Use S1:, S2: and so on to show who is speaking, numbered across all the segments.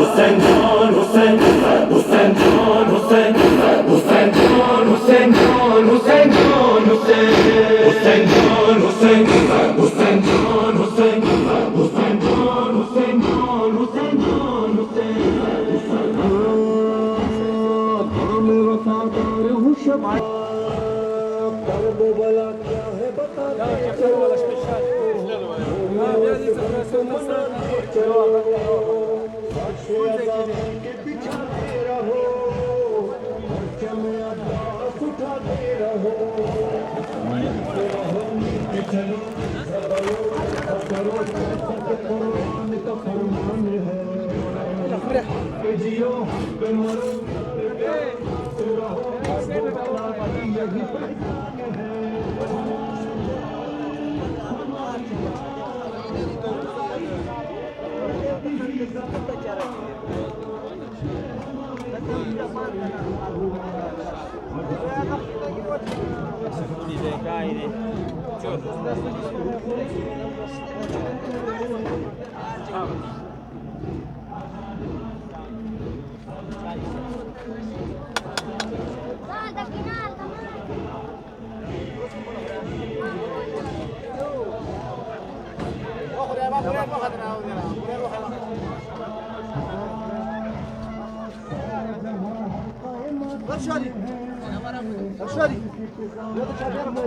S1: حسین جان حسین حسین جان حسین حسین جان حسین جان حسین جان حسین حسین جان حسین حسین جان حسین حسین جان حسین جان حسین جان حسین ہم وفادار ہوں شمع درب بلا کیا ہے بتا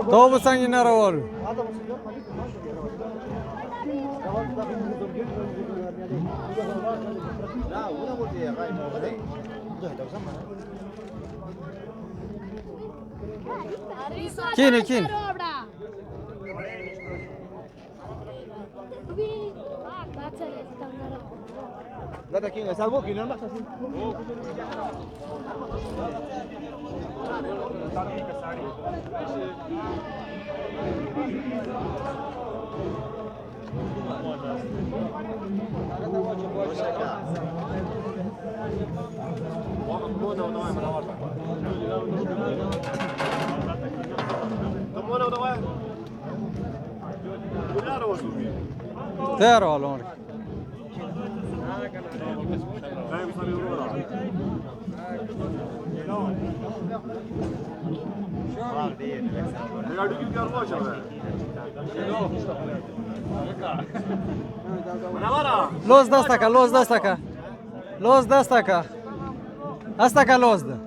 S1: تو بسنگی نروال کینه کینه لا ده كينه سالبو كينه ما خاصين تيرو الون لوز دستك لوز دستك لوز دستك استك لوز ده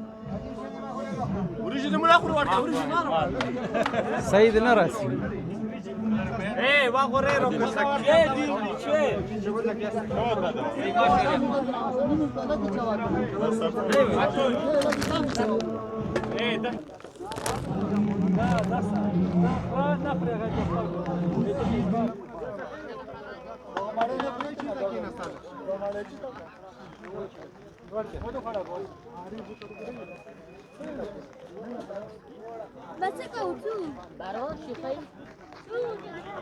S1: سيد نرس ايه واغوريرو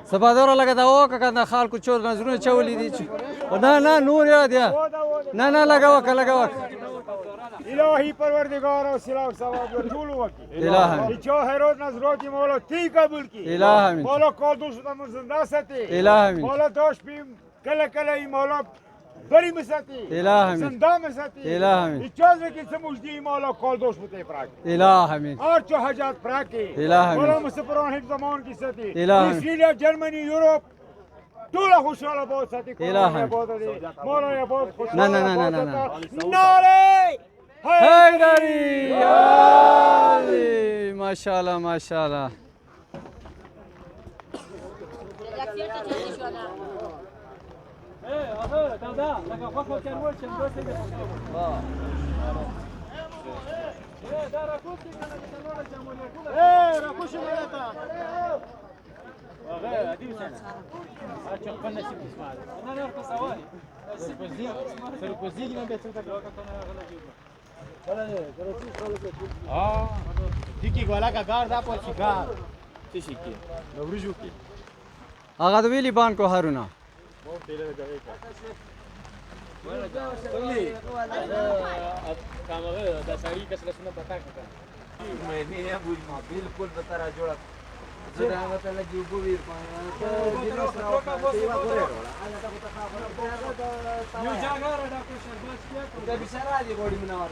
S1: سبادور لگا دا او کا خال کو چور نظرونه چولې دي نه نه نور یاد یا نه نه لگا
S2: الهی پروردگار و سلام ثواب و طول وکی
S1: الهی
S2: چه روز نظراتی مولا تی قبول کی
S1: الهی
S2: مولا کادوش دم زنده ستی
S1: الهی
S2: مولا داشت بیم کله ای مولا بری مستی
S1: الهی
S2: زنده مستی
S1: الهی
S2: اجازه کی سمجدی مولا کادوش بته پراک
S1: الهی
S2: اور چه حاجات پراکی
S1: الهی
S2: مولا مسپران هیچ زمان کی ستی
S1: الهی
S2: اسرائیل جرمنی یوروپ طول خوشحال بود ستی
S1: الهی
S2: مولا یا بود خوشحال
S1: نه نه نه نه نه
S2: ناله
S1: حیدری علی ماشاءالله ماشاءالله
S2: دیکی گولا کا گار دا پول شکار چی کی نورجو کی
S1: آقا د ویلی بان کو هرونا
S3: بالکل بتارا جوړه زړه هغه لګي وګوي
S2: یو جانور دا کو شربت
S3: udah bisa lah dia body menawar